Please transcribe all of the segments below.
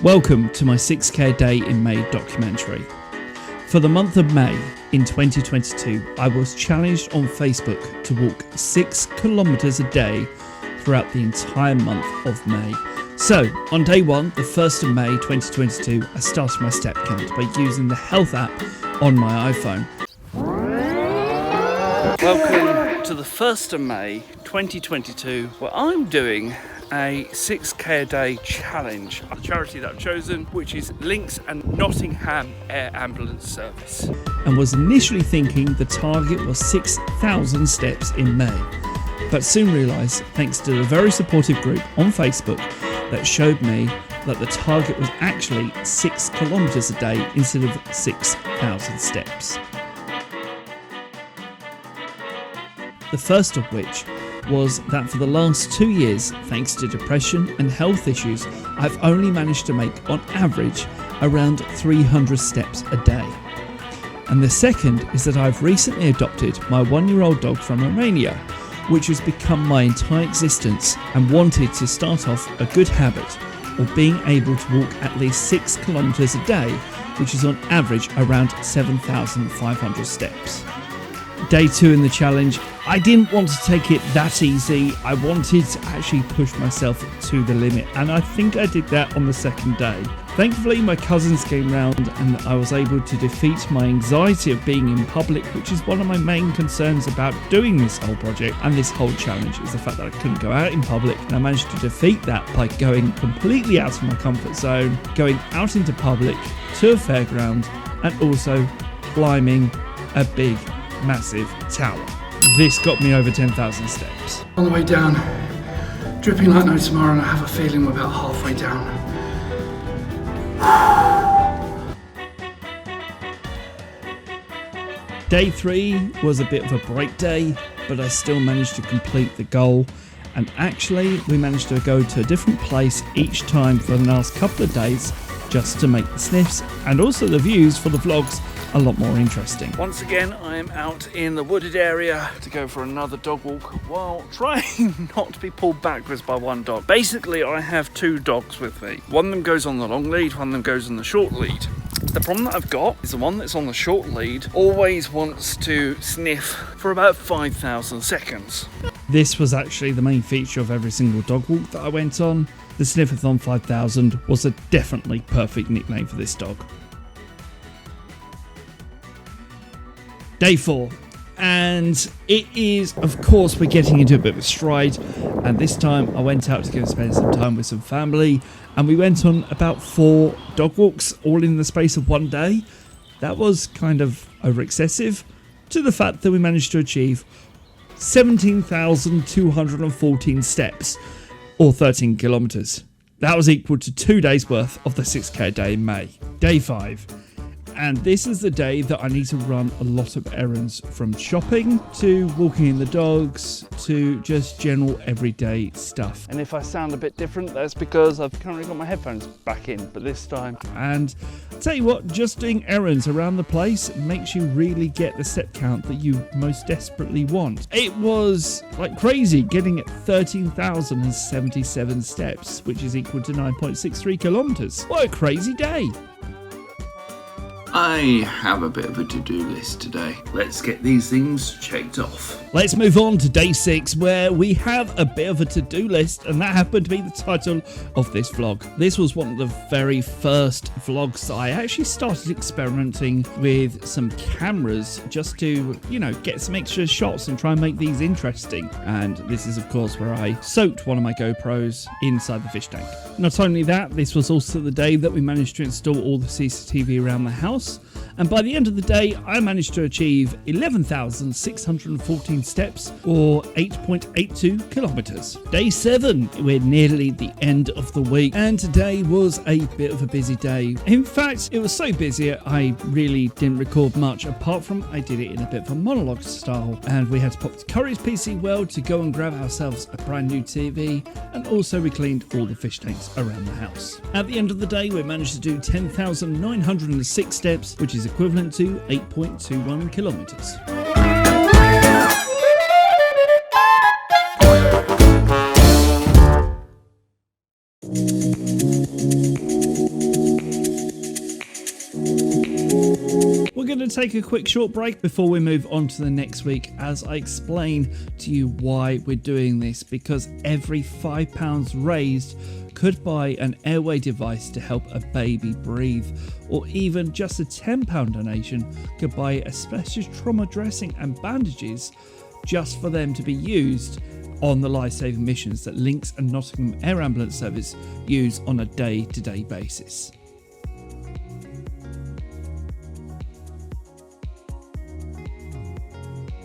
Welcome to my 6K Day in May documentary. For the month of May in 2022, I was challenged on Facebook to walk 6 kilometres a day throughout the entire month of May. So, on day 1, the 1st of May 2022, I started my step count by using the health app on my iPhone. Welcome to the 1st of May 2022, where I'm doing a 6K a day challenge, a charity that I've chosen, which is Links and Nottingham Air Ambulance Service. And was initially thinking the target was 6,000 steps in May, but soon realised, thanks to a very supportive group on Facebook, that showed me that the target was actually 6 kilometres a day instead of 6,000 steps. The first of which was that for the last 2 years, thanks to depression and health issues, I've only managed to make, on average, around 300 steps a day. And the second is that I've recently adopted my 1-year-old dog from Romania, which has become my entire existence, and wanted to start off a good habit of being able to walk at least 6 kilometres a day, which is on average around 7,500 steps. Day 2 in the challenge, I didn't want to take it that easy. I wanted to actually push myself to the limit, and I think I did that on the second day. Thankfully, my cousins came round and I was able to defeat my anxiety of being in public, which is one of my main concerns about doing this whole project and this whole challenge, is the fact that I couldn't go out in public, and I managed to defeat that by going completely out of my comfort zone, going out into public to a fairground, and also climbing a big massive tower. This got me over 10,000 steps. On the way down, dripping like no tomorrow, and I have a feeling we're about halfway down. Day 3 was a bit of a break day, but I still managed to complete the goal, and actually we managed to go to a different place each time for the last couple of days just to make the sniffs and also the views for the vlogs a lot more interesting. Once again, I am out in the wooded area to go for another dog walk while trying not to be pulled backwards by one dog. Basically, I have 2 dogs with me. One of them goes on the long lead, one of them goes on the short lead. The problem that I've got is the one that's on the short lead always wants to sniff for about 5,000 seconds. This was actually the main feature of every single dog walk that I went on. The Sniffathon 5000 was a definitely perfect nickname for this dog. Day 4, and it is, of course, we're getting into a bit of a stride, and this time I went out to go spend some time with some family, and we went on about 4 dog walks all in the space of one day. That was kind of over excessive, to the fact that we managed to achieve 17,214 steps, or 13 kilometres. That was equal to 2 days worth of the 6K day in May. Day 5. And this is the day that I need to run a lot of errands, from shopping to walking in the dogs to just general everyday stuff. And if I sound a bit different, that's because I've currently got my headphones back in, but this time. And I'll tell you what, just doing errands around the place makes you really get the step count that you most desperately want. It was like crazy getting at 13,077 steps, which is equal to 9.63 kilometres. What a crazy day! I have a bit of a to-do list today. Let's get these things checked off. Let's move on to day 6, where we have a bit of a to-do list, and that happened to be the title of this vlog. This was one of the very first vlogs that I actually started experimenting with some cameras just to, get some extra shots and try and make these interesting. And this is, of course, where I soaked one of my GoPros inside the fish tank. Not only that, this was also the day that we managed to install all the CCTV around the house. And by the end of the day, I managed to achieve 11,614 steps, or 8.82 kilometres. Day 7, we're nearly the end of the week, and today was a bit of a busy day. In fact, it was so busy I really didn't record much, apart from I did it in a bit of a monologue style, and we had to pop to Curry's PC World to go and grab ourselves a brand new TV, and also we cleaned all the fish tanks around the house. At the end of the day, we managed to do 10,906 steps, which is equivalent to 8.21 kilometres. going to take a quick short break before we move on to the next week as I explain to you why we're doing this, because every £5 raised could buy an airway device to help a baby breathe, or even just a £10 donation could buy a special trauma dressing and bandages just for them to be used on the life-saving missions that Links and Nottingham Air Ambulance Service use on a day-to-day basis.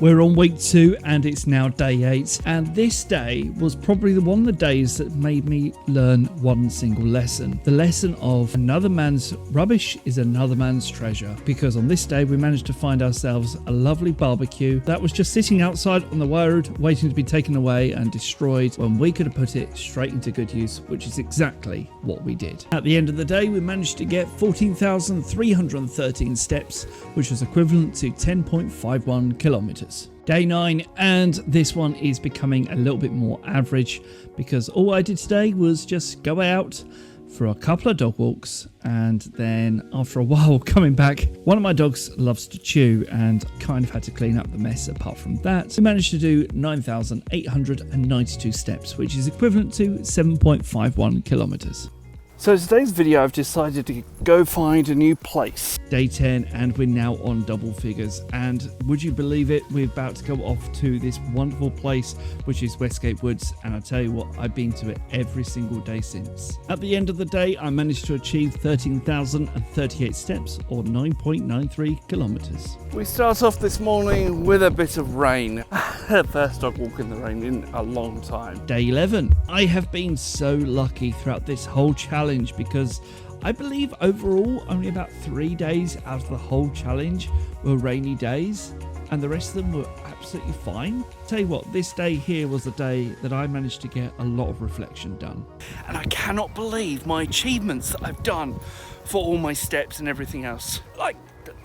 We're on week 2 and it's now day 8, and this day was probably one of the days that made me learn one single lesson. The lesson of another man's rubbish is another man's treasure, because on this day we managed to find ourselves a lovely barbecue that was just sitting outside on the road waiting to be taken away and destroyed when we could have put it straight into good use, which is exactly what we did. At the end of the day we managed to get 14,313 steps, which was equivalent to 10.51 kilometers. Day 9, and this one is becoming a little bit more average because all I did today was just go out for a couple of dog walks, and then after a while coming back, one of my dogs loves to chew and kind of had to clean up the mess. Apart from that, we managed to do 9,892 steps, which is equivalent to 7.51 kilometers. So today's video I've decided to go find a new place. Day 10 and we're now on double figures, and would you believe it, we're about to go off to this wonderful place which is Westgate Woods, and I tell you what, I've been to it every single day since. At the end of the day I managed to achieve 13,038 steps, or 9.93 kilometers. We start off this morning with a bit of rain. First dog walk in the rain in a long time. Day 11. I have been so lucky throughout this whole challenge because I believe overall only about 3 days out of the whole challenge were rainy days, and the rest of them were absolutely fine. Tell you what, this day here was the day that I managed to get a lot of reflection done. And I cannot believe my achievements that I've done for all my steps and everything else. Like,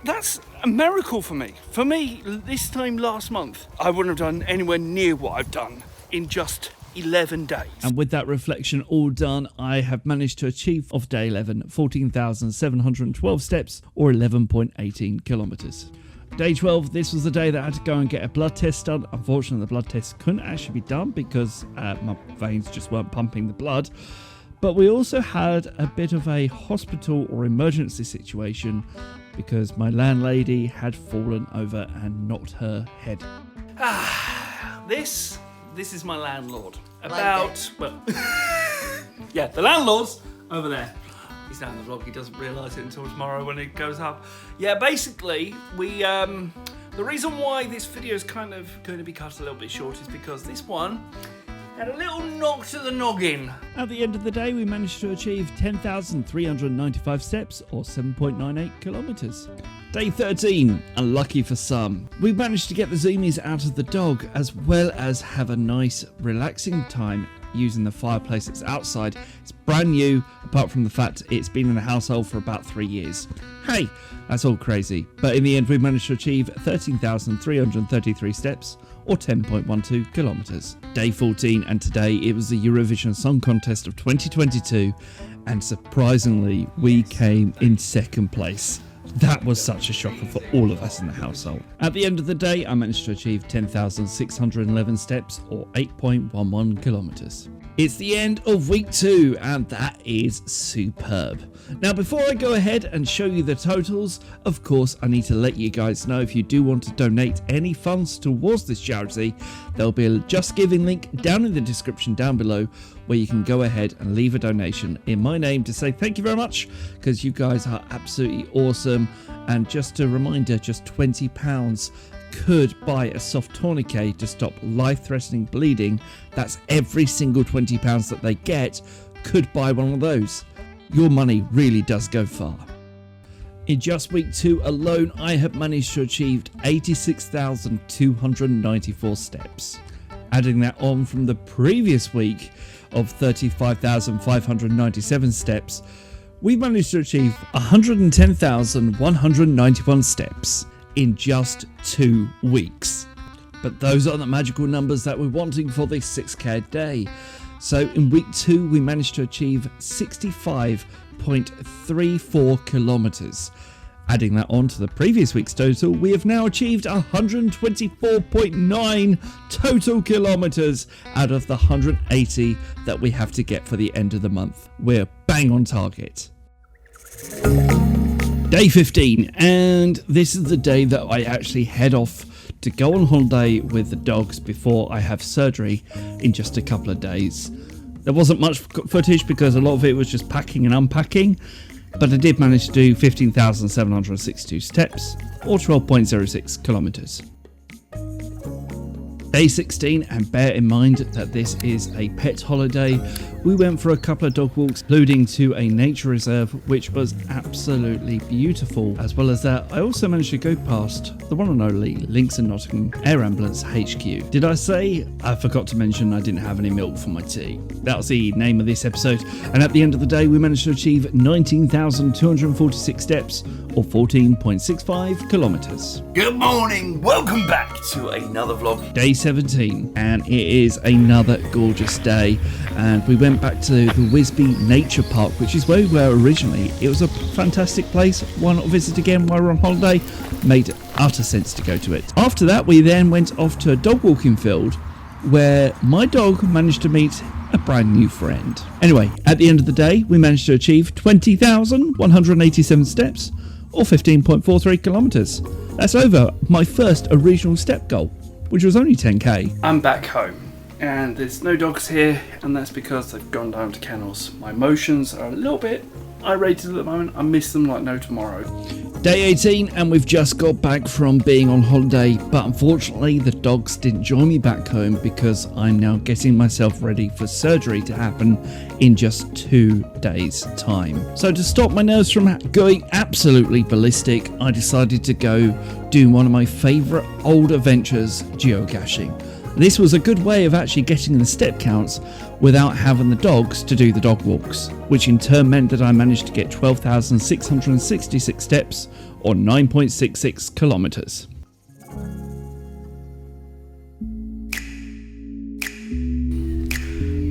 that's a miracle for me. For me, this time last month, I wouldn't have done anywhere near what I've done in just 11 days. And with that reflection all done, I have managed to achieve of day 11 14,712 steps, or 11.18 kilometers. Day 12, this was the day that I had to go and get a blood test done. Unfortunately, the blood test couldn't actually be done because my veins just weren't pumping the blood. But we also had a bit of a hospital or emergency situation because my landlady had fallen over and knocked her head. This is my landlord. Yeah, the landlord's over there. He's down the vlog, he doesn't realise it until tomorrow when it goes up. Yeah, basically, the reason why this video is kind of going to be cut a little bit short is because this one had a little knock to the noggin. At the end of the day, we managed to achieve 10,395 steps, or 7.98 kilometres. Day 13, unlucky for some. We managed to get the zoomies out of the dog, as well as have a nice relaxing time using the fireplace that's outside. It's brand new, apart from the fact it's been in the household for about 3 years. Hey, that's all crazy. But in the end, we managed to achieve 13,333 steps, or 10.12 kilometres. Day 14, and today it was the Eurovision Song Contest of 2022, and surprisingly, we came in second place. That was such a shocker for all of us in the household. At the end of the day, I managed to achieve 10,611 steps, or 8.11 kilometres. It's the end of week 2, and that is superb. Now, before I go ahead and show you the totals, of course, I need to let you guys know if you do want to donate any funds towards this charity, there'll be a Just Giving link down in the description down below where you can go ahead and leave a donation in my name to say thank you very much, because you guys are absolutely awesome. And just a reminder, just £20 could buy a soft tourniquet to stop life-threatening bleeding. That's every single £20 that they get could buy one of those. Your money really does go far. In just week 2 alone, I have managed to achieve 86,294 steps. Adding that on from the previous week of 35,597 steps, we managed to achieve 110,191 steps in just 2 weeks. But those are the magical numbers that we're wanting for this 6k day. So in week 2, we managed to achieve 65.34 kilometers. Adding that on to the previous week's total, we have now achieved 124.9 total kilometres out of the 180 that we have to get for the end of the month. We're bang on target. Day 15, and this is the day that I actually head off to go on holiday with the dogs before I have surgery in just a couple of days. There wasn't much footage because a lot of it was just packing and unpacking, but I did manage to do 15,762 steps, or 12.06 kilometres. Day 16, and bear in mind that this is a pet holiday, we went for a couple of dog walks, including to a nature reserve, which was absolutely beautiful. As well as that, I also managed to go past the one and only Links and Nottingham Air Ambulance HQ. Did I say? I forgot to mention I didn't have any milk for my tea. That was the name of this episode, and at the end of the day we managed to achieve 19,246 steps, or 14.65 kilometres. Good morning, welcome back to another vlog. Day 17, and it is another gorgeous day, and we went back to the Wisby Nature Park, which is where we were originally. It was a fantastic place. Why not visit again while we're on holiday? Made utter sense to go to it. After that, we then went off to a dog walking field where my dog managed to meet a brand new friend. Anyway, at the end of the day, we managed to achieve 20,187 steps, or 15.43 kilometres. That's over my first original step goal, which was only 10k. I'm back home, and there's no dogs here, and that's because they've gone down to kennels. My emotions are a little bit irritated at the moment. I miss them like no tomorrow. Day 18, and we've just got back from being on holiday, but unfortunately the dogs didn't join me back home because I'm now getting myself ready for surgery to happen in just 2 days' time. So to stop my nerves from going absolutely ballistic, I decided to go do one of my favourite old adventures, geocaching. This was a good way of actually getting the step counts without having the dogs to do the dog walks, which in turn meant that I managed to get 12,666 steps, or 9.66 kilometres.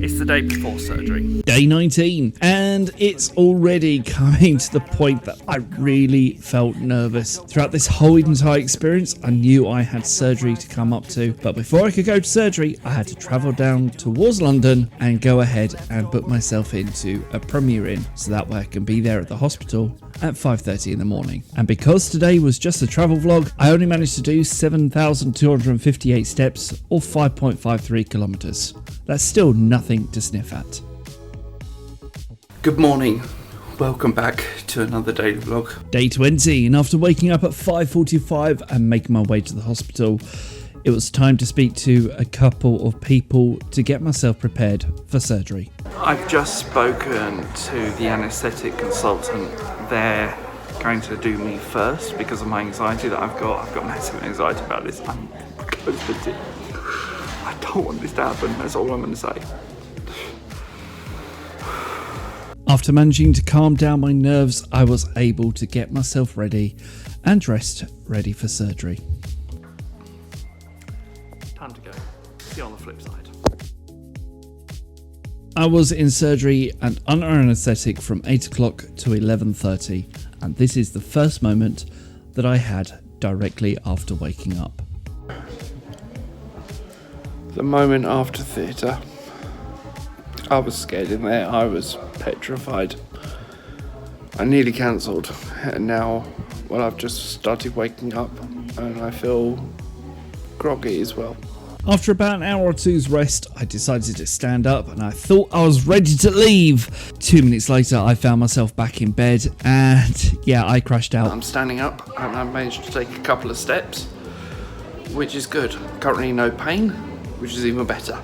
It's the day before surgery. Day 19, and it's already coming to the point that I really felt nervous. Throughout this whole entire experience, I knew I had surgery to come up to, but before I could go to surgery, I had to travel down towards London and go ahead and book myself into a Premier Inn, so that way I can be there at the hospital at 5:30 in the morning. And because today was just a travel vlog, I only managed to do 7,258 steps, or 5.53 kilometres. That's still nothing to sniff at. Good morning. Welcome back to another daily vlog. Day 20, and after waking up at 5:45 and making my way to the hospital, it was time to speak to a couple of people to get myself prepared for surgery. I've just spoken to the anaesthetic consultant. They're going to do me first because of my anxiety that I've got. I've got massive anxiety about this. I'm close to it. I don't want this to happen, that's all I'm going to say. After managing to calm down my nerves, I was able to get myself ready and dressed ready for surgery. Time to go. See you on the flip side. I was in surgery and under anaesthetic from 8 o'clock to 11:30, and this is the first moment that I had directly after waking up. The moment after theatre. I was scared in there. I was petrified. I nearly cancelled, and now, well, I've just started waking up and I feel groggy as well. After about an hour or two's rest, I decided to stand up and I thought I was ready to leave. 2 minutes later, I found myself back in bed and yeah, I crashed out. I'm standing up and I managed to take a couple of steps, which is good. Currently no pain, which is even better.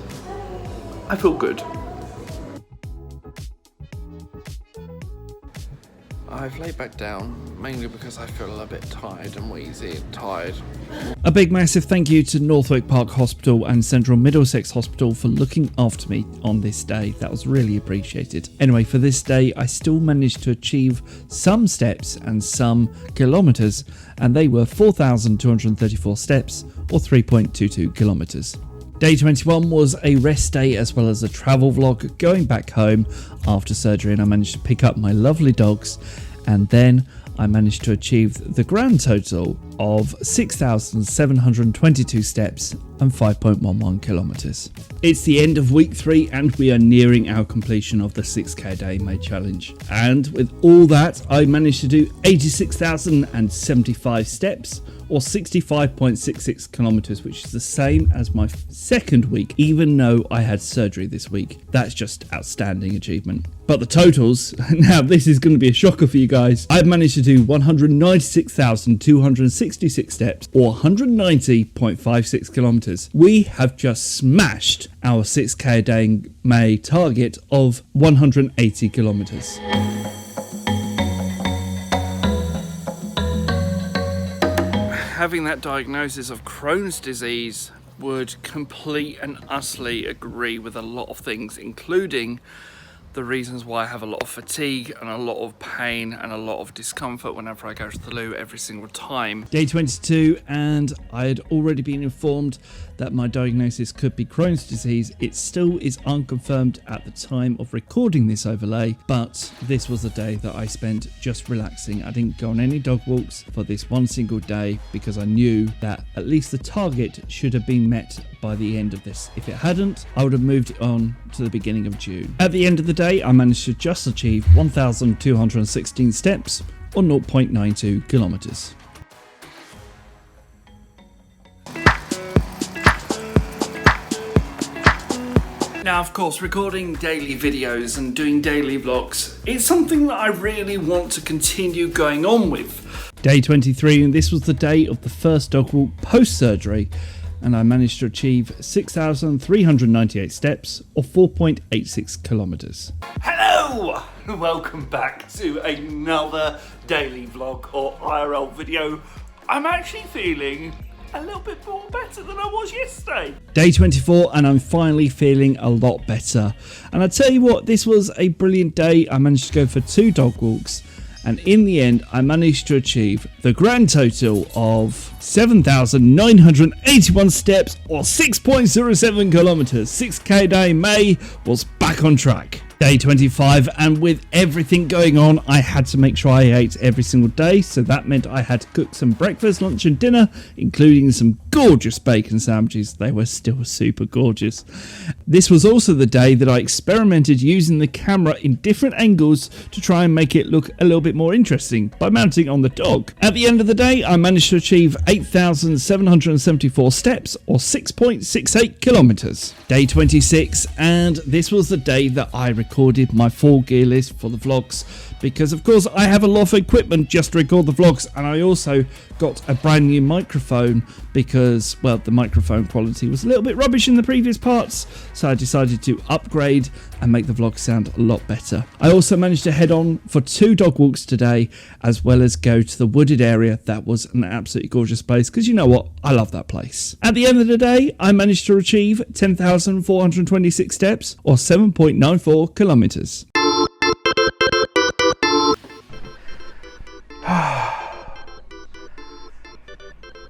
I feel good. I've laid back down, mainly because I feel a bit tired and wheezy and tired. A big massive thank you to Northwick Park Hospital and Central Middlesex Hospital for looking after me on this day. That was really appreciated. Anyway, for this day, I still managed to achieve some steps and some kilometres, and they were 4,234 steps, or 3.22 kilometres. Day 21 was a rest day as well as a travel vlog going back home after surgery, and I managed to pick up my lovely dogs, and then I managed to achieve the grand total of 6,722 steps and 5.11 kilometers. It's the end of week 3 and we are nearing our completion of the 6k a day May challenge. And with all that, I managed to do 86,075 steps or 65.66 kilometers, which is the same as my second week, even though I had surgery this week. That's just outstanding achievement. But the totals, now this is going to be a shocker for you guys. I've managed to do 196,266 steps or 190.56 kilometers. We have just smashed our 6k a day May target of 180 kilometers. Having that diagnosis of Crohn's disease would complete and utterly agree with a lot of things, including the reasons why I have a lot of fatigue and a lot of pain and a lot of discomfort whenever I go to the loo every single time. Day 22, and I had already been informed that my diagnosis could be Crohn's disease. It still is unconfirmed at the time of recording this overlay, but this was a day that I spent just relaxing. I didn't go on any dog walks for this one single day because I knew that at least the target should have been met by the end of this. If it hadn't, I would have moved it on to the beginning of June. At the end of the day, I managed to just achieve 1,216 steps or 0.92 kilometers. Now, of course, recording daily videos and doing daily vlogs is something that I really want to continue going on with. Day 23, and this was the day of the first dog walk post-surgery, and I managed to achieve 6,398 steps or 4.86 kilometers. Hello! Welcome back to another daily vlog or IRL video. I'm actually feeling a little bit more better than I was yesterday. Day 24, and I'm finally feeling a lot better. And I tell you what, this was a brilliant day. I managed to go for 2 dog walks, and in the end I managed to achieve the grand total of 7,981 steps or 6.07 kilometers. 6k a day May was back on track. Day 25, and with everything going on, I had to make sure I ate every single day, so that meant I had to cook some breakfast, lunch and dinner, including some gorgeous bacon sandwiches. They were still super gorgeous. This was also the day that I experimented using the camera in different angles to try and make it look a little bit more interesting by mounting on the dog. At the end of the day, I managed to achieve 8,774 steps or 6.68 kilometers. Day 26, and this was the day that I recorded my full gear list for the vlogs, because of course I have a lot of equipment just to record the vlogs, and I also got a brand new microphone because, well, the microphone quality was a little bit rubbish in the previous parts, so I decided to upgrade and make the vlog sound a lot better. I also managed to head on for 2 dog walks today, as well as go to the wooded area. That was an absolutely gorgeous place, because you know what, I love that place. At the end of the day, I managed to achieve 10,426 steps or 7.94 kilometers.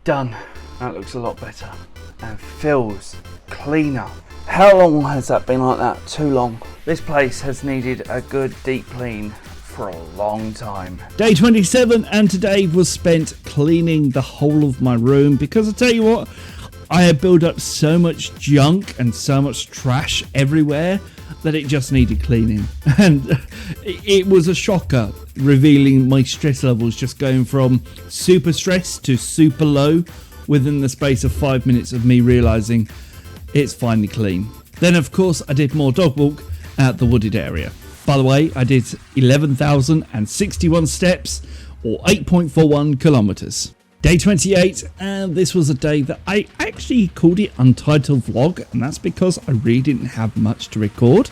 Done. That looks a lot better and feels cleaner. How long has that been like that? Too long. This place has needed a good deep clean for a long time. Day 27, and today was spent cleaning the whole of my room, because I tell you what, I had built up so much junk and so much trash everywhere that it just needed cleaning. And it was a shocker, revealing my stress levels just going from super stressed to super low within the space of 5 minutes of me realizing it's finally clean. Then of course I did more dog walk at the wooded area. By the way, I did 11,061 steps or 8.41 kilometers. Day 28, and this was a day that I actually called it Untitled Vlog, and that's because I really didn't have much to record.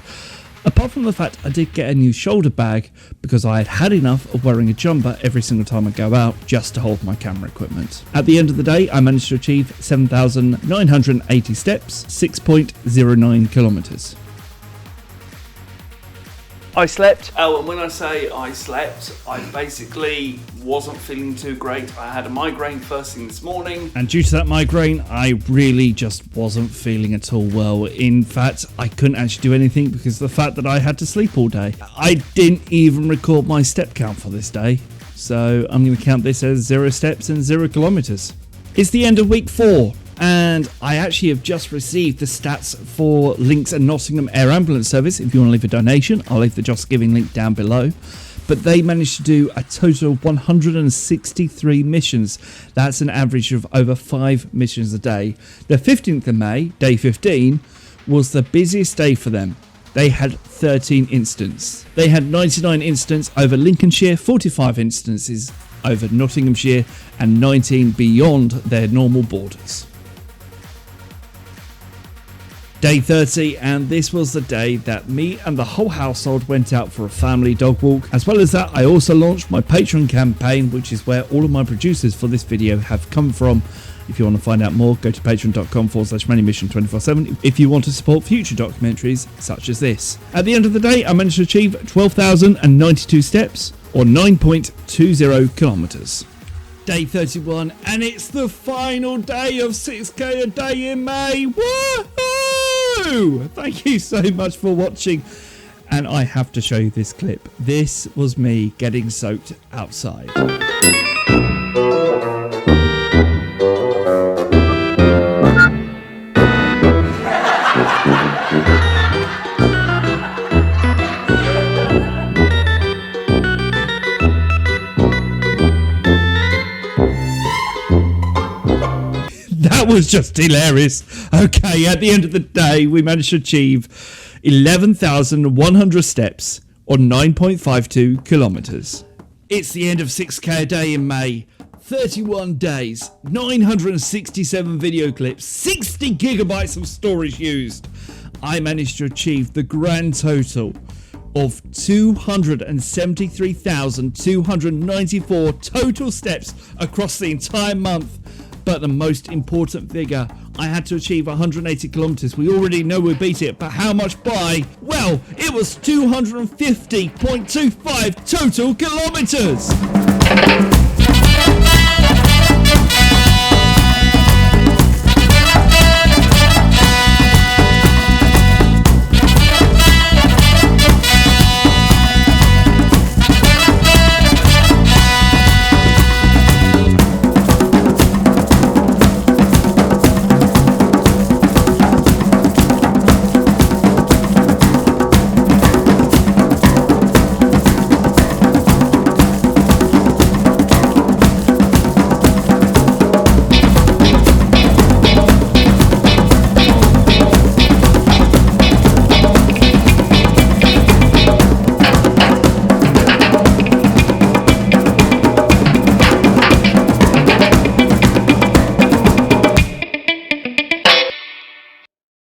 Apart from the fact I did get a new shoulder bag because I had had enough of wearing a jumper every single time I go out just to hold my camera equipment. At the end of the day, I managed to achieve 7,980 steps, 6.09 kilometers. I slept. Oh, and when I say I slept, I basically wasn't feeling too great. I had a migraine first thing this morning. And due to that migraine, I really just wasn't feeling at all well. In fact, I couldn't actually do anything because of the fact that I had to sleep all day. I didn't even record my step count for this day. So I'm going to count this as 0 steps and 0 kilometers. It's the end of week 4. And I actually have just received the stats for Links and Nottingham Air Ambulance Service. If you want to leave a donation, I'll leave the Just Giving link down below. But they managed to do a total of 163 missions. That's an average of over 5 missions a day. The 15th of May, day 15, was the busiest day for them. They had 13 incidents. They had 99 incidents over Lincolnshire, 45 instances over Nottinghamshire, and 19 beyond their normal borders. Day 30, and this was the day that me and the whole household went out for a family dog walk. As well as that, I also launched my Patreon campaign, which is where all of my producers for this video have come from. If you want to find out more, go to patreon.com/Manimission247 if you want to support future documentaries such as this. At the end of the day, I managed to achieve 12,092 steps, or 9.20 kilometers. Day 31, and it's the final day of 6k a day in May. Woohoo! Thank you so much for watching, and I have to show you this clip. This was me getting soaked outside. That was just hilarious. Okay, at the end of the day, we managed to achieve 11,100 steps, or 9.52 kilometers. It's the end of 6k a day in May. 31 days, 967 video clips, 60 gigabytes of storage used. I managed to achieve the grand total of 273,294 total steps across the entire month. But the most important figure, I had to achieve 180 kilometers. We already know we beat it, but how much by? Well, it was 250.25 total kilometers.